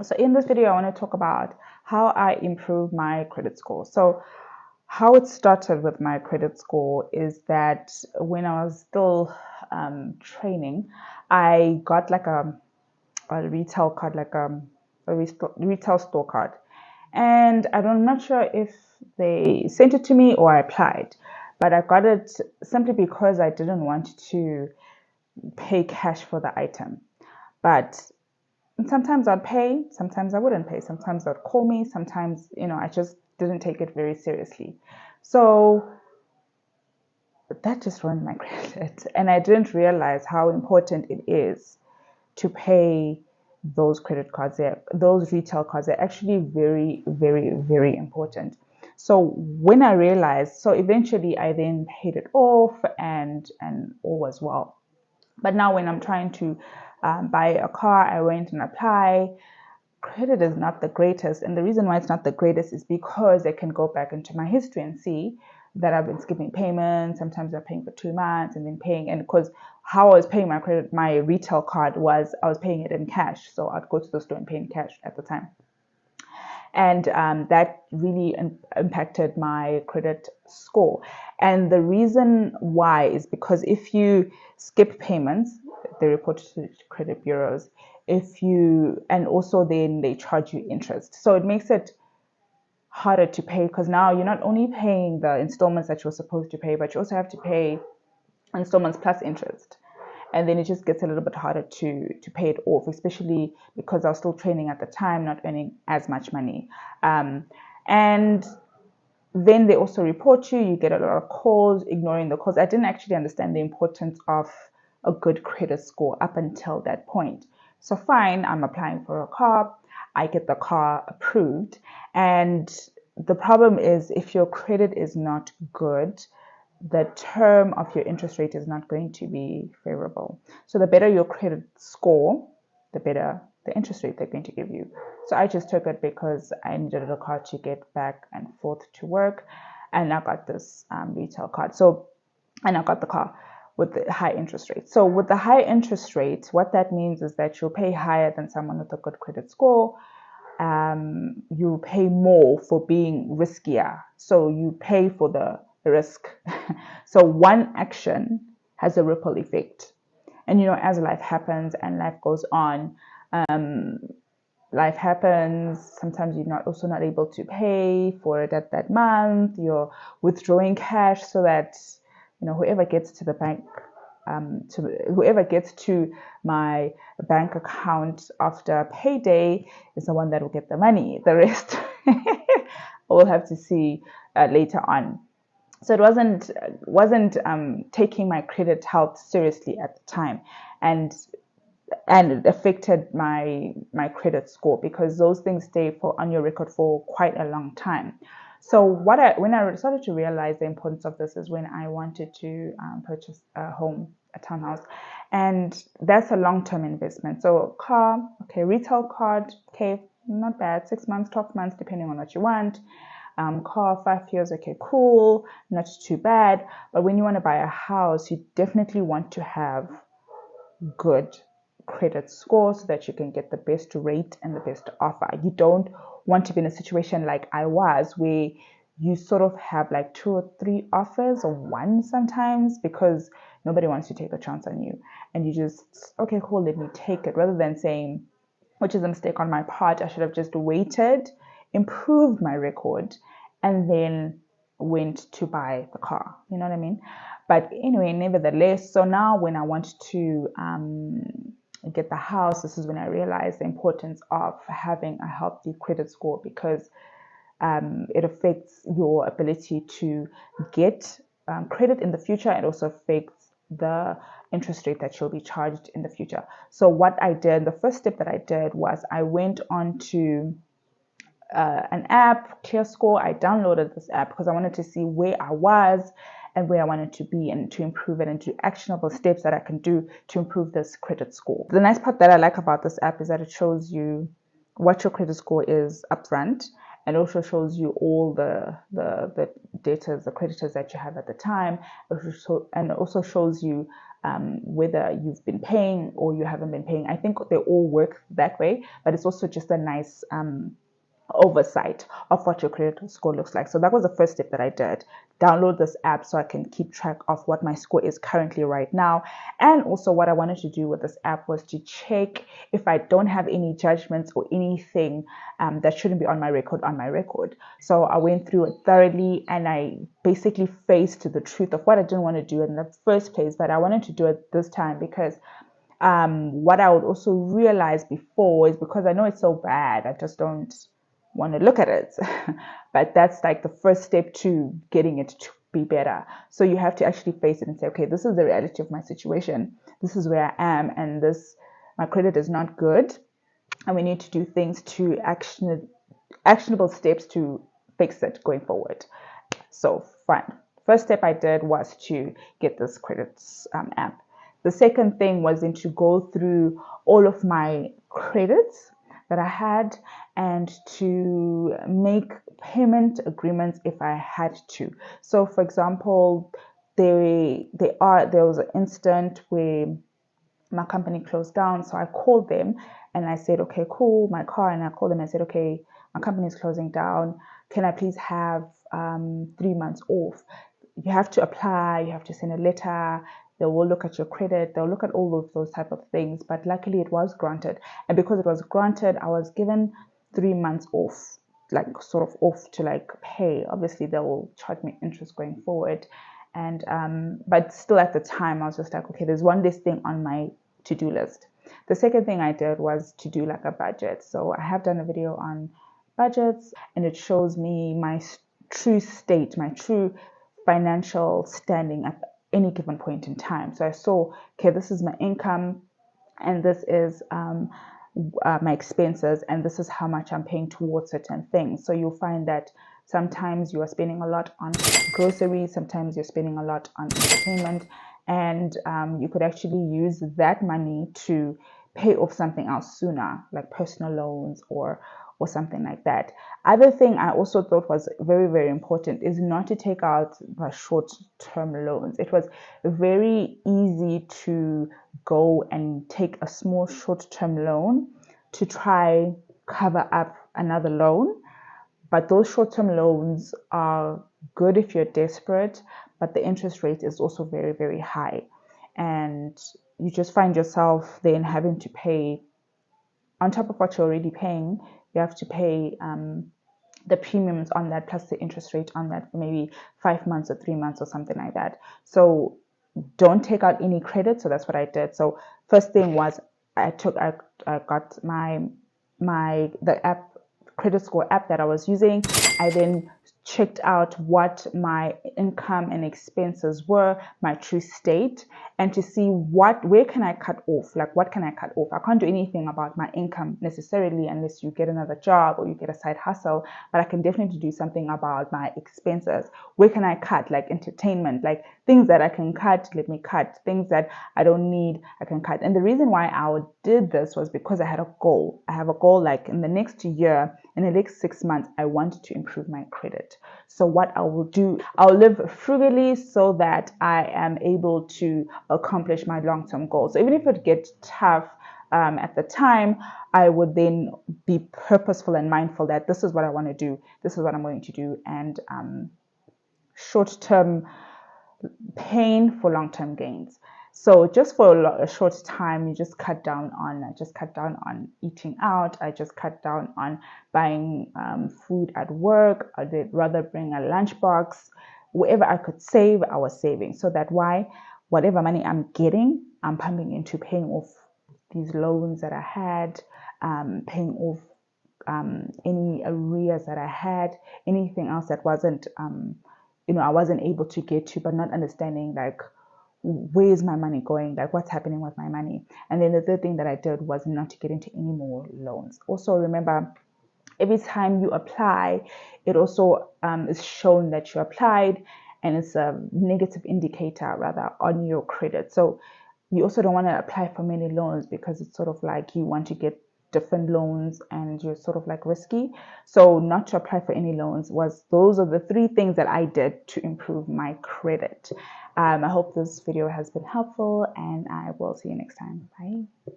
So in this video, I want to talk about how I improved my credit score. So how it started with my credit score is that when I was still training, I got like a retail card, like a retail store card. And I'm not sure if they sent it to me or I applied, but I got it simply because I didn't want to pay cash for the item. But sometimes I'd pay, sometimes I wouldn't pay, sometimes they'd call me, sometimes, I just didn't take it very seriously. So that just ruined my credit. And I didn't realize how important it is to pay those credit cards, those retail cards. They're actually very, very, very important. So when I realized, so eventually I then paid it off and all was well. But now when I'm trying to buy a car, I went and apply. Credit is not the greatest. And the reason why it's not the greatest is because I can go back into my history and see that I've been skipping payments. Sometimes I'm paying for 2 months and then paying. And because how I was paying my retail card was I was paying it in cash. So I'd go to the store and pay in cash at the time. And that really impacted my credit score. And the reason why is because if you skip payments, they report to credit bureaus. And also then they charge you interest. So it makes it harder to pay because now you're not only paying the installments that you're supposed to pay, but you also have to pay installments plus interest. And then it just gets a little bit harder to pay it off, especially because I was still training at the time, not earning as much money. And then they also report you. You get a lot of calls, ignoring the calls. I didn't actually understand the importance of a good credit score up until that point. So fine, I'm applying for a car. I get the car approved. And the problem is if your credit is not good, the term of your interest rate is not going to be favorable. So the better your credit score, the better the interest rate they're going to give you. So I just took it because I needed a car to get back and forth to work. And I got this retail card. And I got the car with the high interest rate. So with the high interest rate, what that means is that you'll pay higher than someone with a good credit score. You pay more for being riskier. So you pay for the risk. So one action has a ripple effect. And as life happens and life goes on, life happens. Sometimes you're not able to pay for it at that month. You're withdrawing cash so that whoever gets to the bank, whoever gets to my bank account after payday is the one that will get the money. The rest we'll have to see later on. So it wasn't taking my credit health seriously at the time, and it affected my credit score because those things stay on your record for quite a long time. So when I started to realize the importance of this is when I wanted to purchase a home, a townhouse, and that's a long-term investment. So car, okay, retail card, okay, not bad, 6 months, 12 months, depending on what you want. Car, 5 years, okay, cool, not too bad. But when you want to buy a house, you definitely want to have good credit score so that you can get the best rate and the best offer. You don't want to be in a situation like I was, where you sort of have like 2 or 3 offers, or one sometimes, because nobody wants to take a chance on you. And you just, okay, cool, let me take it, rather than saying, which is a mistake on my part, I should have just waited, improved my record, and then went to buy the car. You know what I mean? But anyway, nevertheless, so now when I want to get the house, this is when I realized the importance of having a healthy credit score, because it affects your ability to get credit in the future. It also affects the interest rate that you'll be charged in the future. So what I did, the first step that I did was I went on to an app, ClearScore. I downloaded this app because I wanted to see where I was and where I wanted to be, and to improve it, and to actionable steps that I can do to improve this credit score. The nice part that I like about this app is that it shows you what your credit score is upfront, and also shows you all the data, the creditors that you have at the time, and also shows you whether you've been paying or you haven't been paying. I think they all work that way, but it's also just a nice oversight of what your credit score looks like. So that was the first step that I did. Download this app so I can keep track of what my score is currently right now. And also what I wanted to do with this app was to check if I don't have any judgments or anything that shouldn't be on my record. So I went through it thoroughly and I basically faced the truth of what I didn't want to do in the first place, but I wanted to do it this time because what I would also realize before is because I know it's so bad, I just don't want to look at it. But that's like the first step to getting it to be better. So you have to actually face it and say, okay, this is the reality of my situation. This is where I am, and my credit is not good. And we need to do things to actionable steps to fix it going forward. So fine. First step I did was to get this credits app. The second thing was then to go through all of my credits that I had and to make payment agreements if I had to. So for example, there was an instant where my company closed down, so I called them and I said, okay, cool, my car, and I called them and I said, okay, my company is closing down, can I please have 3 months off? You have to apply, you have to send a letter, they will look at your credit, they'll look at all of those type of things, but luckily it was granted. And because it was granted, I was given 3 months off, like sort of off to like pay. Obviously they will charge me interest going forward, and but still at the time I was just like, okay, there's one less thing on my to-do list. The second thing I did was to do like a budget. So I have done a video on budgets and it shows me my true state, my true financial standing at any given point in time. So I saw, okay, this is my income and this is my expenses, and this is how much I'm paying towards certain things. So you'll find that sometimes you are spending a lot on groceries, sometimes you're spending a lot on entertainment, and you could actually use that money to pay off something else sooner, like personal loans or something like that. Other thing I also thought was very, very important is not to take out the short-term loans. It was very easy to go and take a small short-term loan to try cover up another loan. But those short-term loans are good if you're desperate, but the interest rate is also very, very high. And you just find yourself then having to pay, on top of what you're already paying, you have to pay the premiums on that plus the interest rate on that for maybe 5 months or 3 months or something like that. So don't take out any credit. So that's what I did. So first thing was I got the app, credit score app that I was using. I then checked out what my income and expenses were, my true state, and to see where can I cut off, like what can I cut off. I can't do anything about my income necessarily unless you get another job or you get a side hustle, but I can definitely do something about my expenses. Where can I cut, like entertainment, like things that I can cut, let me cut. Things that I don't need, I can cut. And the reason why I did this was because I had a goal. I have a goal, like in the next year, in the next 6 months, I want to improve my credit. So what I will do, I'll live frugally so that I am able to accomplish my long-term goals. So even if it gets tough at the time, I would then be purposeful and mindful that this is what I want to do. This is what I'm going to do. And short-term pain for long-term gains. So just for a short time, you just cut down on eating out. I just cut down on buying food at work. I did rather bring a lunchbox. Wherever I could save, I was saving. So that whatever money I'm getting, I'm pumping into paying off these loans that I had, paying off any arrears that I had, anything else that wasn't, I wasn't able to get to, but not understanding like, where's my money going, like what's happening with my money. And then the third thing that I did was not to get into any more loans. Also remember, every time you apply, it also is shown that you applied, and it's a negative indicator rather on your credit. So you also don't want to apply for many loans because it's sort of like you want to get different loans and you're sort of like risky. So not to apply for any loans those are the 3 things that I did to improve my credit. I hope this video has been helpful, and I will see you next time. Bye.